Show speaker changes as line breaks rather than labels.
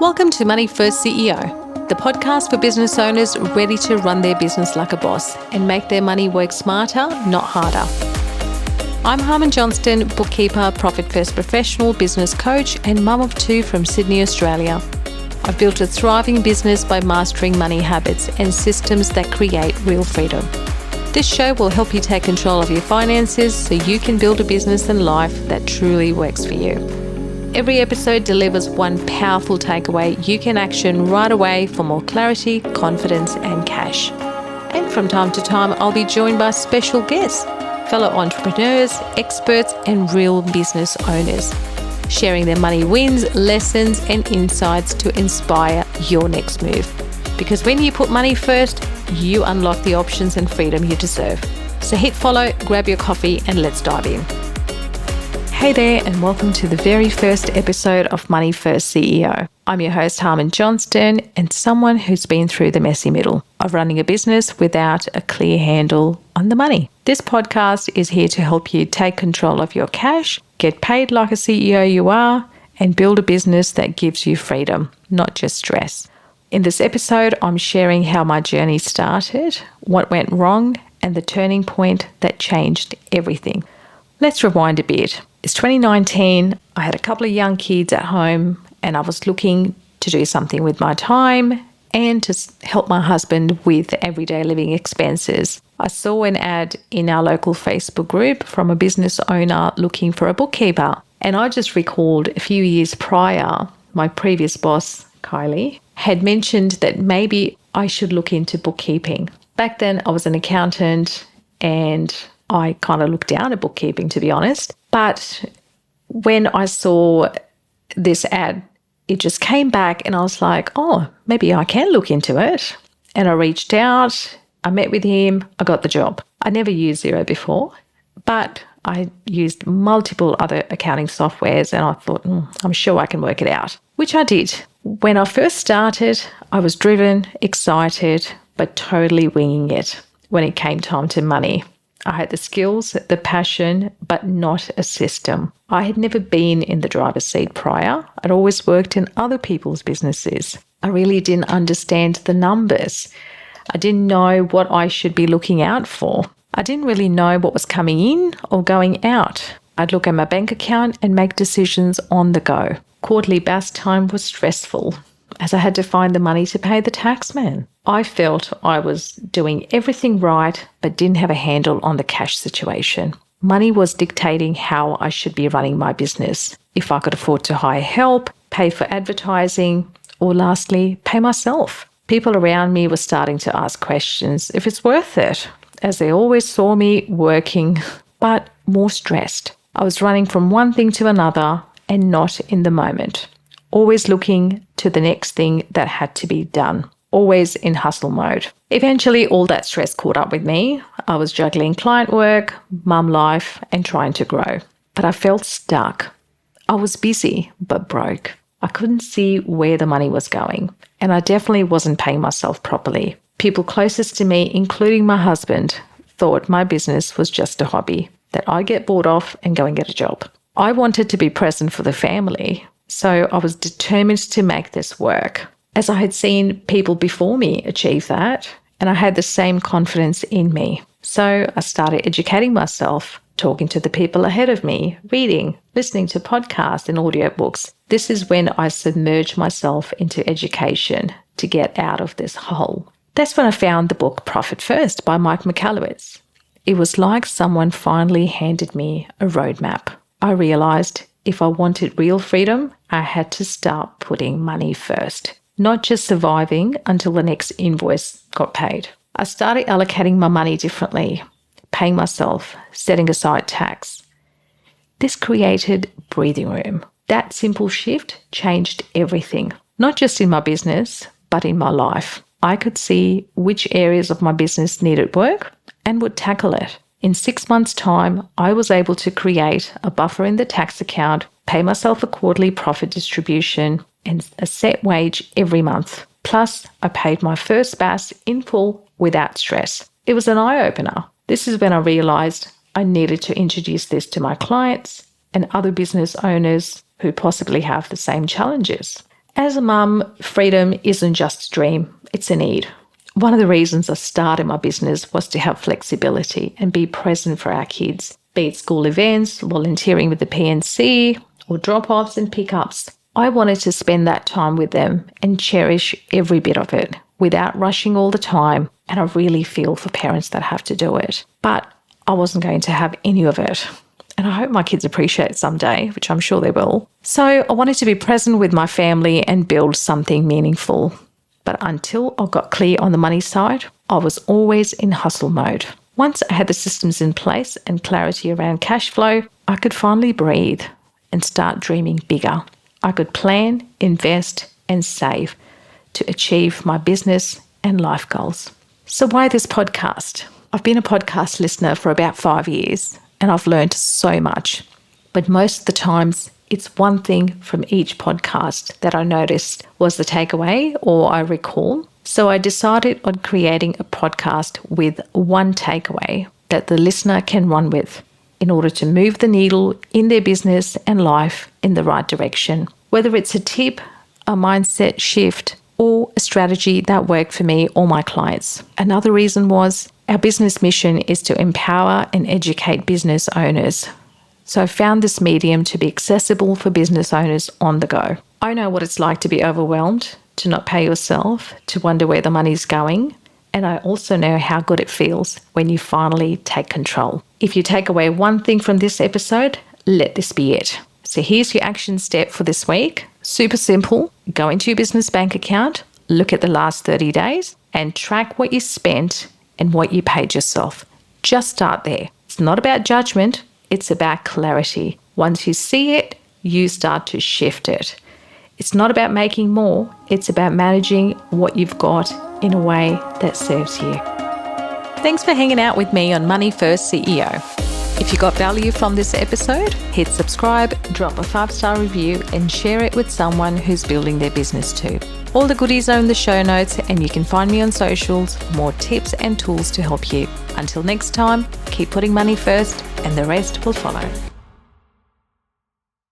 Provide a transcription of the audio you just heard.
Welcome to Money First CEO, the podcast for business owners ready to run their business like a boss and make their money work smarter, not harder. I'm Harman Johnston, bookkeeper, profit first professional, business coach, and mum of two from Sydney, Australia. I've built a thriving business by mastering money habits and systems that create real freedom. This show will help you take control of your finances so you can build a business and life that truly works for you. Every episode delivers one powerful takeaway you can action right away for more clarity, confidence, and cash. And from time to time, I'll be joined by special guests, fellow entrepreneurs, experts, and real business owners, sharing their money wins, lessons, and insights to inspire your next move. Because when you put money first, you unlock the options and freedom you deserve. So hit follow, grab your coffee, and let's dive in. Hey there, and welcome to the very first episode of Money First CEO. I'm your host, Harman Johnston, and someone who's been through the messy middle of running a business without a clear handle on the money. This podcast is here to help you take control of your cash, get paid like a CEO you are, and build a business that gives you freedom, not just stress. In this episode, I'm sharing how my journey started, what went wrong, and the turning point that changed everything. Let's rewind a bit. It's 2019. I had a couple of young kids at home, and I was looking to do something with my time and to help my husband with everyday living expenses. I saw an ad in our local Facebook group from a business owner looking for a bookkeeper. And I just recalled a few years prior, my previous boss, Kylie, had mentioned that maybe I should look into bookkeeping. Back then, I was an accountant and I kind of looked down at bookkeeping, to be honest. But when I saw this ad, it just came back and I was like, oh, maybe I can look into it. And I reached out, I met with him, I got the job. I never used Xero before, but I used multiple other accounting softwares and I thought, I'm sure I can work it out, which I did. When I first started, I was driven, excited, but totally winging it when it came time to money. I had the skills, the passion, but not a system. I had never been in the driver's seat prior. I'd always worked in other people's businesses. I really didn't understand the numbers. I didn't know what I should be looking out for. I didn't really know what was coming in or going out. I'd look at my bank account and make decisions on the go. Quarterly BAS time was stressful as I had to find the money to pay the taxman. I felt I was doing everything right but didn't have a handle on the cash situation. Money was dictating how I should be running my business. If I could afford to hire help, pay for advertising, or lastly, pay myself. People around me were starting to ask questions if it's worth it, as they always saw me working, but more stressed. I was running from one thing to another and not in the moment. Always looking to the next thing that had to be done. Always in hustle mode. Eventually, all that stress caught up with me. I was juggling client work, mum life, and trying to grow. But I felt stuck. I was busy, but broke. I couldn't see where the money was going. And I definitely wasn't paying myself properly. People closest to me, including my husband, thought my business was just a hobby, that I'd get bored off and go and get a job. I wanted to be present for the family, so I was determined to make this work, as I had seen people before me achieve that, and I had the same confidence in me. So I started educating myself, talking to the people ahead of me, reading, listening to podcasts and audiobooks. This is when I submerged myself into education to get out of this hole. That's when I found the book Profit First by Mike Mitz. It was like someone finally handed me a roadmap. I realized if I wanted real freedom, I had to start putting money first, not just surviving until the next invoice got paid. I started allocating my money differently, paying myself, setting aside tax. This created breathing room. That simple shift changed everything, not just in my business, but in my life. I could see which areas of my business needed work and would tackle it. In 6 months' time, I was able to create a buffer in the tax account, pay myself a quarterly profit distribution, and a set wage every month. Plus, I paid my first BAS in full without stress. It was an eye-opener. This is when I realized I needed to introduce this to my clients and other business owners who possibly have the same challenges. As a mum, freedom isn't just a dream, it's a need. One of the reasons I started my business was to have flexibility and be present for our kids, be it school events, volunteering with the PNC, or drop-offs and pickups. I wanted to spend that time with them and cherish every bit of it without rushing all the time, and I really feel for parents that have to do it. But I wasn't going to have any of it. And I hope my kids appreciate it someday, which I'm sure they will. So I wanted to be present with my family and build something meaningful. But until I got clear on the money side, I was always in hustle mode. Once I had the systems in place and clarity around cash flow, I could finally breathe and start dreaming bigger. I could plan, invest, and save to achieve my business and life goals. So why this podcast? I've been a podcast listener for about 5 years, and I've learned so much. But most of the times, it's one thing from each podcast that I noticed was the takeaway or I recall. So I decided on creating a podcast with one takeaway that the listener can run with in order to move the needle in their business and life in the right direction. Whether it's a tip, a mindset shift, or a strategy that worked for me or my clients. Another reason was our business mission is to empower and educate business owners. So I found this medium to be accessible for business owners on the go. I know what it's like to be overwhelmed, to not pay yourself, to wonder where the money's going. And I also know how good it feels when you finally take control. If you take away one thing from this episode, let this be it. So here's your action step for this week. Super simple. Go into your business bank account, look at the last 30 days, and track what you spent and what you paid yourself. Just start there. It's not about judgment. It's about clarity. Once you see it, you start to shift it. It's not about making more. It's about managing what you've got in a way that serves you. Thanks for hanging out with me on Money First CEO. If you got value from this episode, hit subscribe, drop a 5-star review, and share it with someone who's building their business too. All the goodies are in the show notes, and you can find me on socials for more tips and tools to help you. Until next time, keep putting money first, and the rest will follow.